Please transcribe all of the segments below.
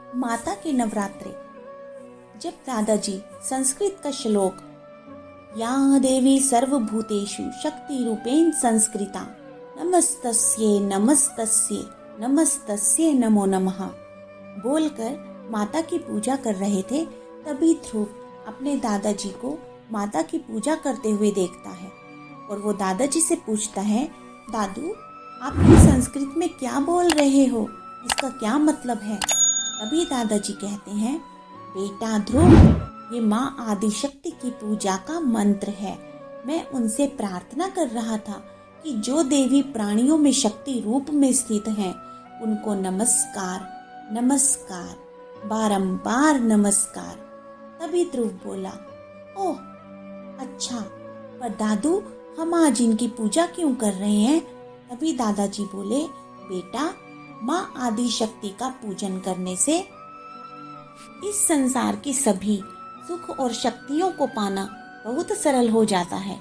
माता के नवरात्रे। जब दादाजी संस्कृत का श्लोक या देवी सर्वभूतेषु शक्ति रूपेण संस्कृता नमस्तस्ये नमस्तस्ये नमस्तस्ये नमो नमः बोलकर माता की पूजा कर रहे थे, तभी ध्रुव अपने दादाजी को माता की पूजा करते हुए देखता है और वो दादाजी से पूछता है, दादू आप ये संस्कृत में क्या बोल रहे हो, इसका क्या मतलब है। तभी दादाजी कहते हैं, बेटा ध्रुव, ये माँ आदिशक्ति की पूजा का मंत्र है। मैं उनसे प्रार्थना कर रहा था कि जो देवी प्राणियों में शक्ति रूप में स्थित हैं, उनको नमस्कार नमस्कार बारंबार नमस्कार। तभी ध्रुव बोला, ओह अच्छा, पर दादू हम आज इनकी पूजा क्यों कर रहे हैं। तभी दादाजी बोले, बेटा माँ आदिशक्ति का पूजन करने से इस संसार की सभी सुख और शक्तियों को पाना बहुत सरल हो जाता है।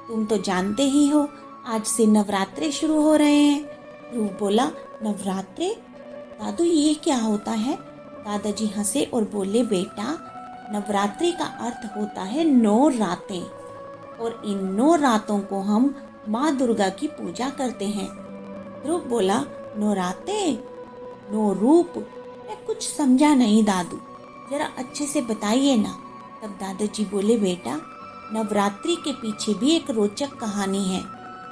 तुम तो जानते ही हो, आज से नवरात्रे शुरू हो रहे हैं। ध्रुव बोला, नवरात्रे दादू ये क्या होता है। दादाजी हंसे और बोले, बेटा नवरात्रि का अर्थ होता है 9 रातें और इन 9 रातों को हम माँ दुर्गा की पूजा करते हैं। ध्रुव बोला, 9 रातें 9 रूप, मैं कुछ समझा नहीं दादू, जरा अच्छे से बताइए ना। तब दादाजी बोले, बेटा नवरात्रि के पीछे भी एक रोचक कहानी है।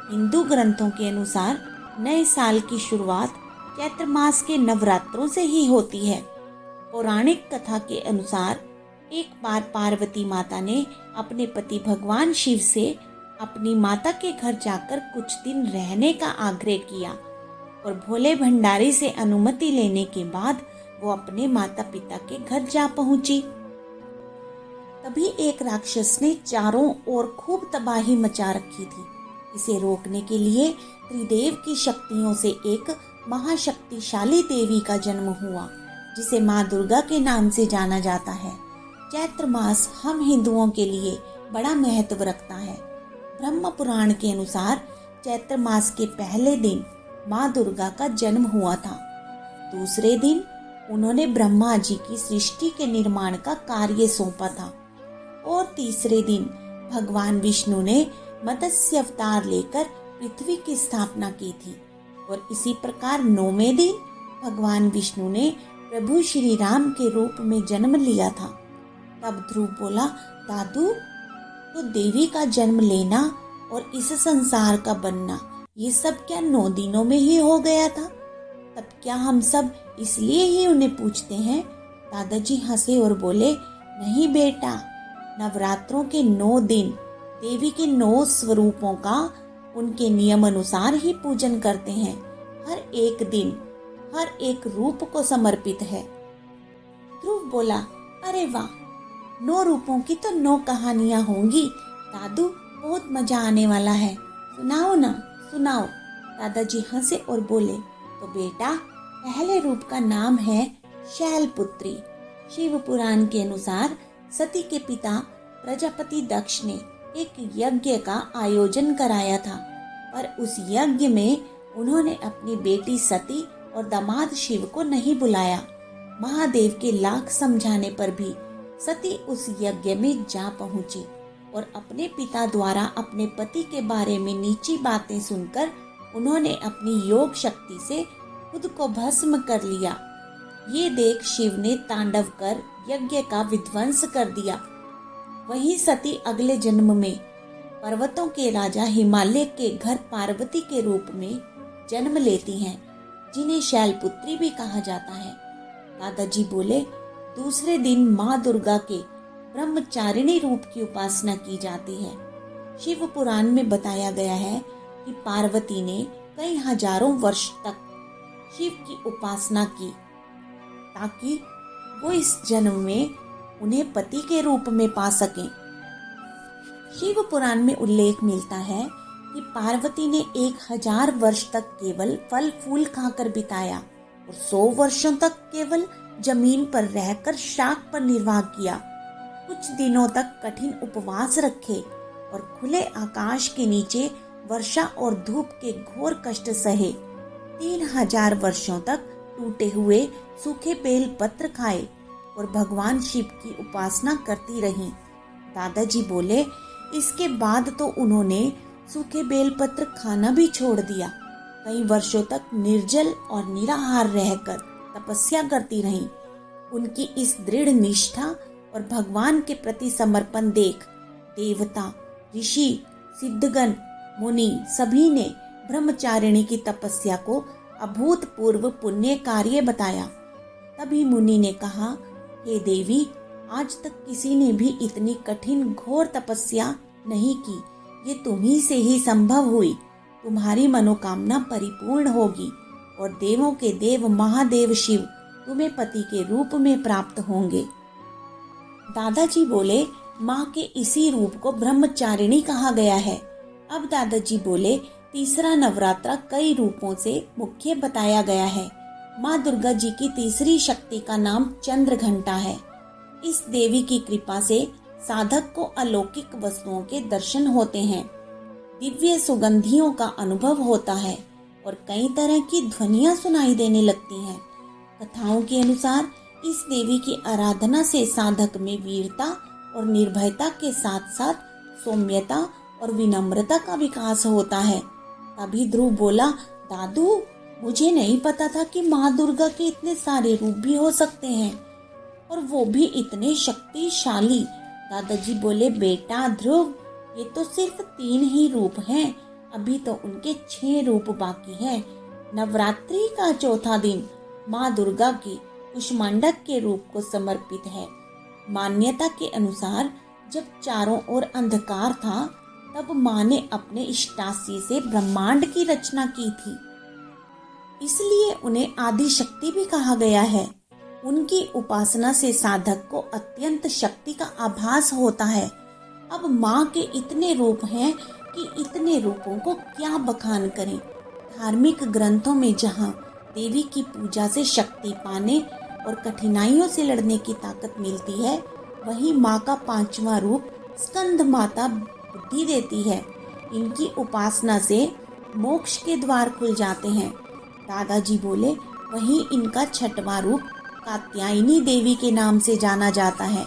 हिंदू ग्रंथों के अनुसार नए साल की शुरुआत चैत्र मास के नवरात्रों से ही होती है। पौराणिक कथा के अनुसार एक बार पार्वती माता ने अपने पति भगवान शिव से अपनी माता के घर जाकर कुछ दिन रहने का आग्रह किया और भोले भंडारी से अनुमति लेने के बाद वो अपने माता पिता के घर जा पहुंची। तभी एक राक्षस ने चारों ओर खूब तबाही मचा रखी थी। इसे रोकने के लिए त्रिदेव की शक्तियों से एक महाशक्तिशाली देवी का जन्म हुआ, जिसे माँ दुर्गा के नाम से जाना जाता है। चैत्र मास हम हिंदुओं के लिए बड़ा महत्व रखता है। ब्रह्म पुराण के अनुसार चैत्र मास के पहले दिन माँ दुर्गा का जन्म हुआ था। दूसरे दिन उन्होंने ब्रह्मा जी की सृष्टि के निर्माण का कार्य सौंपा था और तीसरे दिन भगवान विष्णु ने मत्स्य अवतार लेकर पृथ्वी की स्थापना की थी और इसी प्रकार 9वें दिन भगवान विष्णु ने प्रभु श्री राम के रूप में जन्म लिया था। तब ध्रुव बोला, दादू तो देवी का जन्म लेना और इस संसार का बनना, ये सब क्या 9 दिनों में ही हो गया था। तब क्या हम सब इसलिए ही उन्हें पूछते हैं। दादाजी हंसे और बोले, नहीं बेटा, नवरात्रों के 9 दिन देवी के 9 स्वरूपों का उनके नियम अनुसार ही पूजन करते हैं। हर एक दिन हर एक रूप को समर्पित है। ध्रुव बोला, अरे वाह, 9 रूपों की तो 9 कहानियां होंगी दादू, बहुत मजा आने वाला है, सुनाओ ना सुनाओ। दादाजी हंसे और बोले, तो बेटा पहले रूप का नाम है शैलपुत्री। शिव पुराण के अनुसार सती के पिता प्रजापति दक्ष ने एक यज्ञ का आयोजन कराया था, पर उस यज्ञ में उन्होंने अपनी बेटी सती और दामाद शिव को नहीं बुलाया। महादेव के लाख समझाने पर भी सती उस यज्ञ में जा पहुंची और अपने पिता द्वारा अपने पति के बारे में नीची बातें सुनकर उन्होंने अपनी योग शक्ति से खुद को भस्म कर लिया। ये देख शिव ने तांडव कर यज्ञ का विध्वंस कर दिया। वहीं सती अगले जन्म में पर्वतों के राजा हिमालय के घर पार्वती के रूप में जन्म लेती हैं, जिन्हें शैलपुत्री भी कहा जाता है। दादाजी बोले, दूसरे दिन माँ दुर्गा के ब्रह्मचारिणी रूप की उपासना की जाती है। शिव पुराण में बताया गया है कि पार्वती ने कई हजारों वर्ष तक शिव की उपासना की ताकि वो इस जन्म में उन्हें पति के रूप में पा सकें। शिव पुराण में उल्लेख मिलता है कि पार्वती ने 1000 वर्ष तक केवल फल फूल खाकर बिताया और 100 वर्षों तक केवल जमीन पर रहकर शाक पर निर्वाह किया। कुछ दिनों तक कठिन उपवास रखे और खुले आकाश के नीचे वर्षा और धूप के घोर कष्ट सहे। 3000 वर्षों तक टूटे हुए सूखे बेल पत्र खाए और भगवान शिव की उपासना करती रहीं। दादाजी बोले, इसके बाद तो उन्होंने सूखे बेलपत्र खाना भी छोड़ दिया। कई वर्षों तक निर्जल और निराहार रहकर तपस्या करती रहीं। उनकी इस दृढ़ निष्ठा और भगवान के प्रति समर्पण देख देवता, ऋषि, सिद्धगण, मुनि सभी ने ब्रह्मचारिणी की तपस्या को अभूतपूर्व पुण्य कार्य बताया। तभी मुनि ने कहा, हे देवी, आज तक किसी ने भी इतनी कठिन घोर तपस्या नहीं की। ये तुम्ही से ही संभव हुई। तुम्हारी मनोकामना परिपूर्ण होगी और देवों के देव महादेव शिव तुम्हें पति के रूप में प्राप्त होंगे। दादाजी बोले, माँ के इसी रूप को ब्रह्मचारिणी कहा गया है। अब दादाजी बोले, तीसरा नवरात्रा कई रूपों से मुख्य बताया गया है। माँ दुर्गा जी की तीसरी शक्ति का नाम चंद्र घंटा है। इस देवी की कृपा से साधक को अलौकिक वस्तुओं के दर्शन होते हैं, दिव्य सुगंधियों का अनुभव होता है और कई तरह की ध्वनियां सुनाई देने लगती हैं। कथाओं के अनुसार इस देवी की आराधना से साधक में वीरता और निर्भयता के साथ साथ सौम्यता और विनम्रता का विकास होता है। तभी ध्रुव बोला, दादू, मुझे नहीं पता था कि माँ दुर्गा के इतने सारे रूप भी हो सकते हैं और वो भी इतने शक्तिशाली। दादाजी बोले, बेटा ध्रुव, ये तो सिर्फ 3 ही रूप हैं, अभी तो उनके 6 रूप बाकी हैं। नवरात्रि का चौथा दिन माँ दुर्गा की कुष्मांडक के रूप को समर्पित है। मान्यता के अनुसार जब चारों ओर अंधकार था, तब माँ ने अपने इष्टासी से ब्रह्मांड की रचना की थी, इसलिए उन्हें आदि शक्ति भी कहा गया है। उनकी उपासना से साधक को अत्यंत शक्ति का आभास होता है। अब माँ के इतने रूप हैं कि इतने रूपों को क्या बखान करें। धार्मिक ग्रंथों में जहाँ देवी की पूजा से शक्ति पाने और कठिनाइयों से लड़ने की ताकत मिलती है, वहीं माँ का 5वां रूप स्कंद माता बुद्धि देती है। इनकी उपासना से मोक्ष के द्वार खुल जाते हैं। दादाजी बोले, वहीं इनका 6वां रूप कात्यायनी देवी के नाम से जाना जाता है।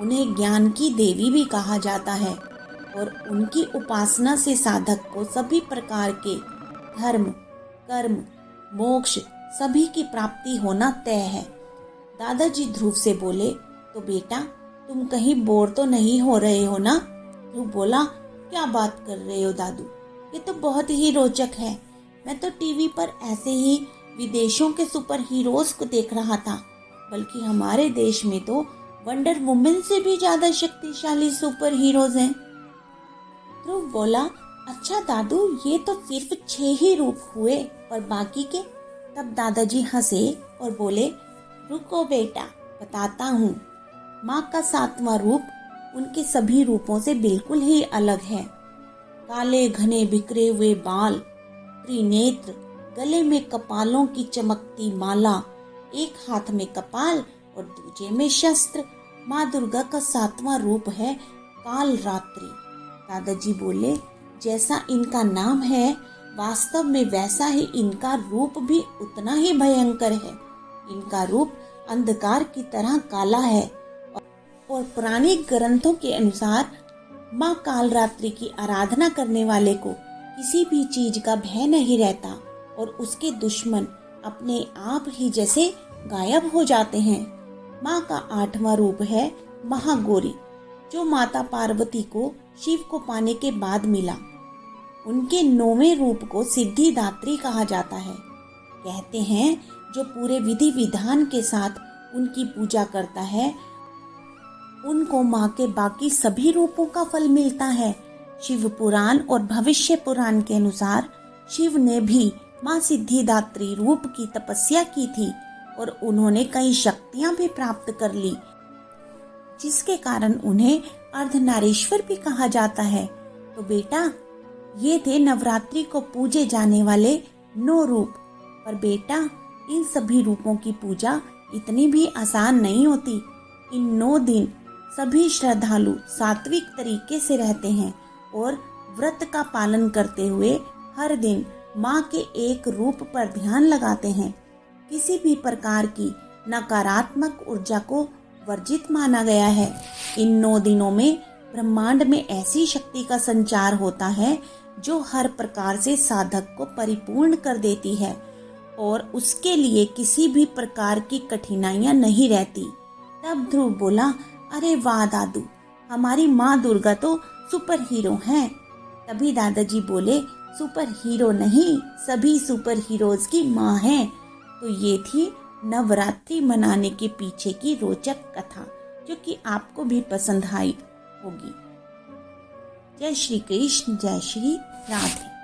उन्हें ज्ञान की देवी भी कहा जाता है और उनकी उपासना से साधक को सभी प्रकार के धर्म, कर्म, मोक्ष सभी की प्राप्ति होना तय है। दादाजी ध्रुव से बोले, तो बेटा, तुम कहीं बोर तो नहीं हो रहे हो ना? ध्रुव बोला, क्या बात कर रहे हो दादू, ये तो बहुत ही रोचक है। मैं तो टीवी पर ऐसे ही विदेशों के सुपर हीरोज को देख रहा था, बल्कि हमारे देश में तो वंडर वुमेन से भी ज्यादा शक्तिशाली सुपर हीरोज हैं। ध्रुव बोला, अच्छा दादू, ये तो सिर्फ 6 ही रूप हुए और बाकी के? तब दादाजी हंसे और बोले, रुको बेटा, बताता हूँ। माँ का 7वां रूप उनके सभी रूपों से बिल्कुल ही अलग है। काले घने बिखरे हुए बाल, त्रिनेत्र, गले में कपालों की चमकती माला, एक हाथ में कपाल और दूजे में शस्त्र। माँ दुर्गा का 7वां रूप है काल रात्रि। दादाजी बोले, जैसा इनका नाम है, वास्तव में वैसा ही इनका रूप भी उतना ही भयंकर है। इनका रूप अंधकार की तरह काला है और पुराने ग्रंथों के अनुसार माँ काल रात्रि की आराधना करने वाले को किसी भी चीज का भय नहीं रहता और उसके दुश्मन अपने आप ही जैसे गायब हो जाते हैं। माँ का 8वां रूप है महागौरी, जो माता पार्वती को शिव को पाने के बाद मिला। उनके 9वें रूप को सिद्धिदात्री कहा जाता है। कहते हैं, जो पूरे विधि विधान के साथ उनकी पूजा करता है, उनको माँ के बाकी सभी रूपों का फल मिलता है। शिव पुराण और भविष्य पुराण के अनुसार शिव ने भी माँ सिद्धिदात्री रूप की तपस्या की थी और उन्होंने कई शक्तियां भी प्राप्त कर ली, जिसके कारण उन्हें अर्धनारीश्वर भी कहा जाता है। तो बेटा, ये थे नवरात्रि को पूजे जाने वाले 9 रूप। पर बेटा, इन सभी रूपों की पूजा इतनी भी आसान नहीं होती। इन 9 दिन सभी श्रद्धालु सात्विक तरीके से रहते हैं और व्रत का पालन करते हुए हर दिन माँ के एक रूप पर ध्यान लगाते हैं। किसी भी प्रकार की नकारात्मक ऊर्जा को वर्जित माना गया है। इन 9 दिनों में ब्रह्मांड में ऐसी शक्ति का संचार होता है जो हर प्रकार से साधक को परिपूर्ण कर देती है और उसके लिए किसी भी प्रकार की कठिनाइयां नहीं रहती। तब ध्रुव बोला, अरे वाह दादू, हमारी माँ दुर्गा तो सुपर हीरो हैं। तभी दादाजी बोले, सुपर हीरो नहीं, सभी सुपर हीरोज की माँ हैं। तो ये थी नवरात्रि मनाने के पीछे की रोचक कथा, जो कि आपको भी पसंद आई होगी। जय श्री कृष्ण, जय श्री राधे।